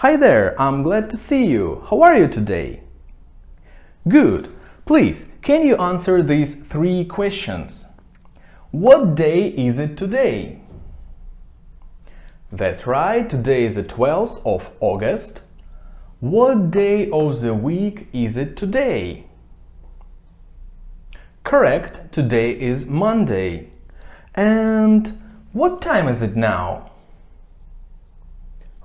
Hi there, I'm glad to see you. How are you today? Good. Please, can you answer these three questions? What day is it today? That's right, today is the 12th of August. What day of the week is it today? Correct, today is Monday. And what time is it now?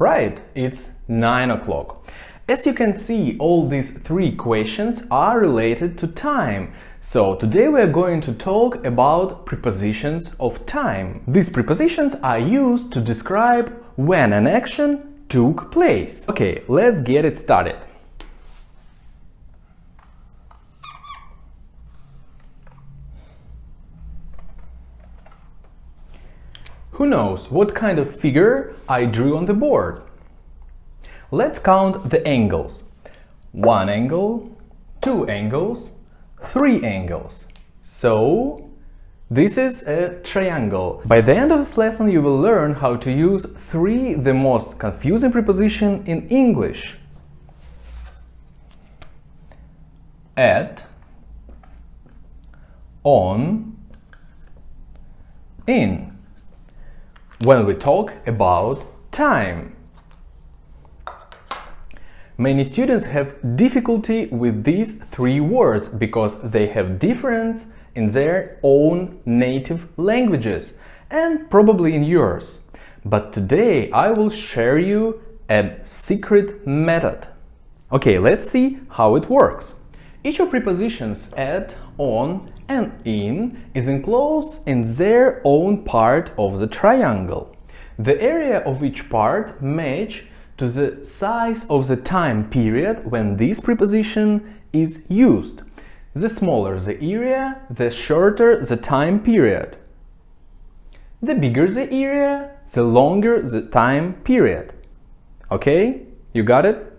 Right, it's 9 o'clock. As you can see, all these three questions are related to time. So today we are going to talk about prepositions of time. These prepositions are used to describe when an action took place. Okay, let's get it started. Who knows what kind of figure I drew on the board? Let's count the angles. 1 angle, 2 angles, 3 angles. So, this is a triangle. By the end of this lesson, you will learn how to use three the most confusing prepositions in English. At, on, in, when we talk about time. Many students have difficulty with these three words because they have difference in their own native languages and probably in yours. But today I will share you a secret method. Okay, let's see how it works. Each of prepositions at, on and in is enclosed in their own part of the triangle. The area of each part match to the size of the time period when this preposition is used. The smaller the area, the shorter the time period. The bigger the area, the longer the time period. Okay, you got it?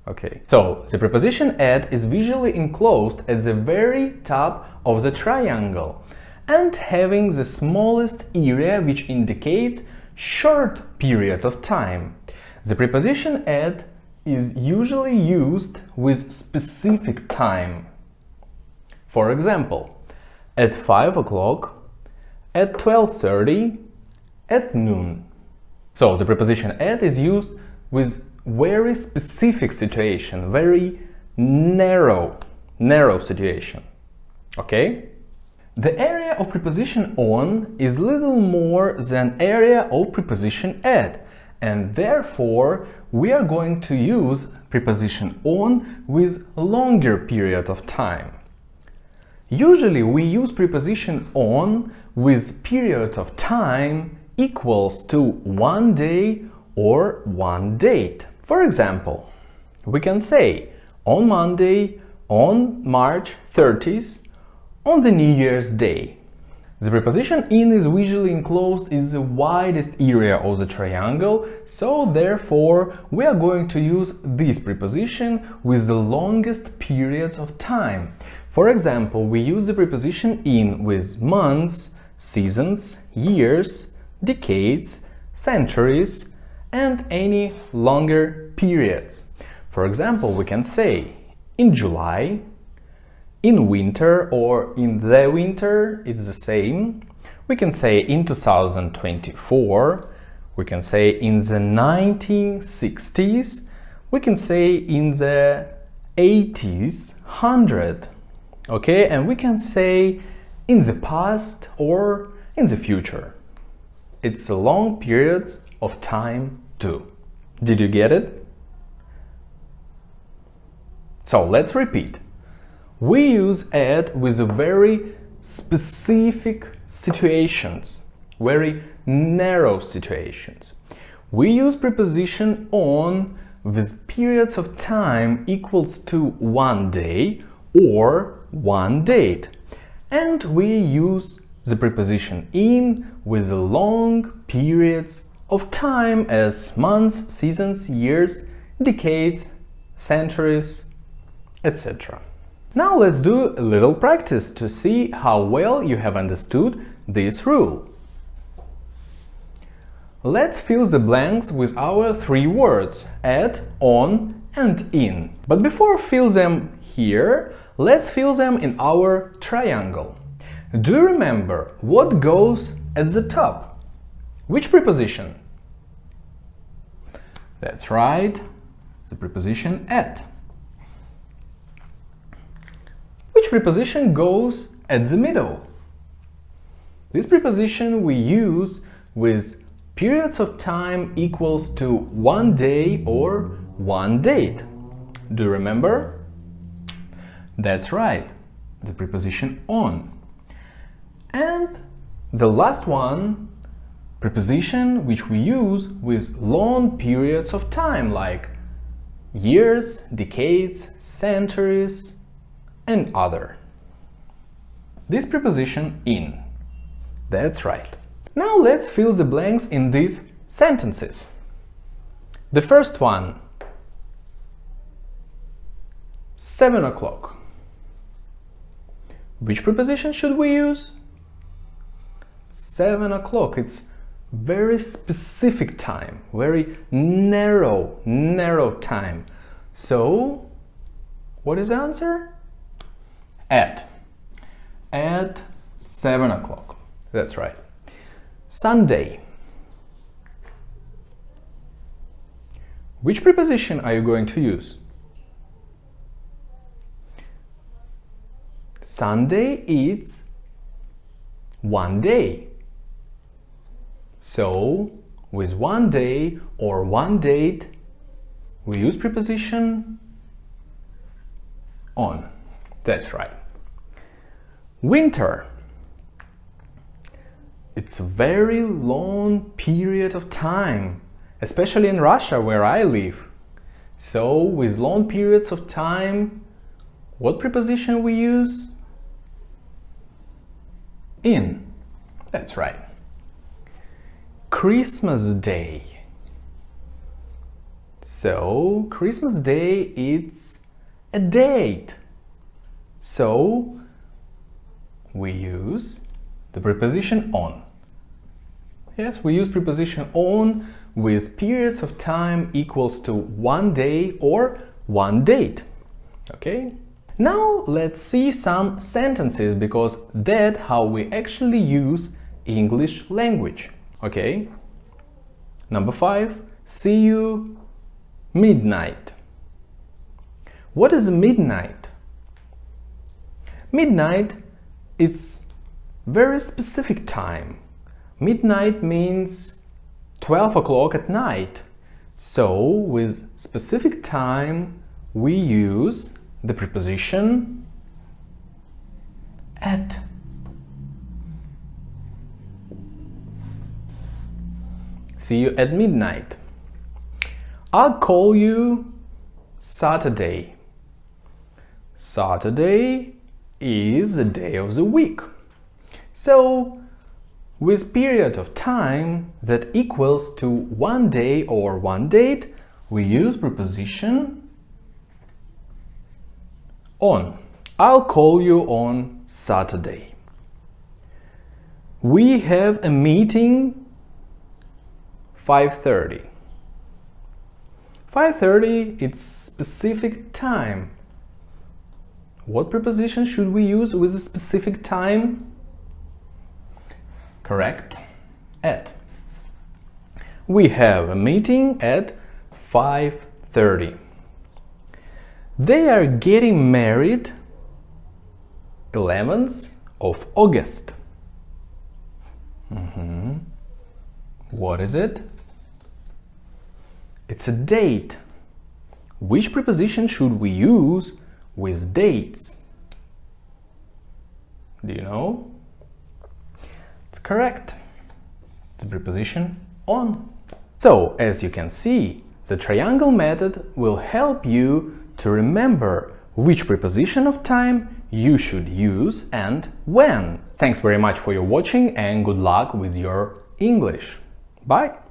Okay, so the preposition at is visually enclosed at the very top of the triangle and having the smallest area, which indicates short period of time. The preposition at is usually used with specific time. For example, at 5 o'clock, at 12:30, at noon. So the preposition at is used with very specific situation, very narrow situation. Okay? The area of preposition on is little more than area of preposition at, and therefore we are going to use preposition on with longer period of time. Usually we use preposition on with period of time equals to 1 day or 1 date. For example, we can say on Monday, on March 30th, on the New Year's Day. The preposition in is visually enclosed in the widest area of the triangle, so therefore we are going to use this preposition with the longest periods of time. For example, we use the preposition in with months, seasons, years, decades, centuries, and any longer periods. For example, we can say in July, in winter or in the winter, it's the same. We can say in 2024, we can say in the 1960s, we can say in the 80s, 100, okay? And we can say in the past or in the future. It's a long period of time too. Did you get it? So let's repeat. We use at with very specific situations, very narrow situations. We use preposition on with periods of time equals to 1 day or 1 date. And we use the preposition in with long periods of time as months, seasons, years, decades, centuries, etc. Now let's do a little practice to see how well you have understood this rule. let's fill the blanks with our three words at, on and in. But before fill them here, let's fill them in our triangle. Do you remember what goes at the top? Which preposition? That's right, the preposition at. Which preposition goes at the middle? This preposition we use with periods of time equals to 1 day or 1 date. Do you remember? That's right, the preposition on. And the last one, preposition which we use with long periods of time, like years, decades, centuries, and other. This preposition in. That's right. Now let's fill the blanks in these sentences. The first one, 7 o'clock. Which preposition should we use? 7 o'clock. It's very specific time, very narrow time. So, what is the answer? At 7 o'clock. That's right. Sunday. Which preposition are you going to use? Sunday is 1 day. So, with 1 day or 1 date, we use preposition on. That's right. Winter. It's a very long period of time, especially in Russia, where I live. So, with long periods of time, what preposition we use? In. That's right. Christmas Day. So, Christmas Day is a date. So, we use the preposition on. Yes, we use preposition on with periods of time equals to 1 day or 1 date. Okay? Now let's see some sentences, because that's how we actually use English language. Okay? Number 5, see you midnight. What is midnight? Midnight, it's very specific time. Midnight means 12 o'clock at night. So, with specific time, we use the preposition at. See you at midnight. I'll call you Saturday. Saturday is the day of the week. So, with period of time that equals to 1 day or 1 date, we use preposition on. I'll call you on Saturday. We have a meeting 5:30. 5:30, it's specific time. What preposition should we use with a specific time? Correct. At. We have a meeting at 5:30. They are getting married 11th of August. What is it? It's a date. Which preposition should we use with dates? Do you know? It's correct. The preposition on. So, as you can see, the triangle method will help you to remember which preposition of time you should use and when. Thanks very much for your watching and good luck with your English. Bye!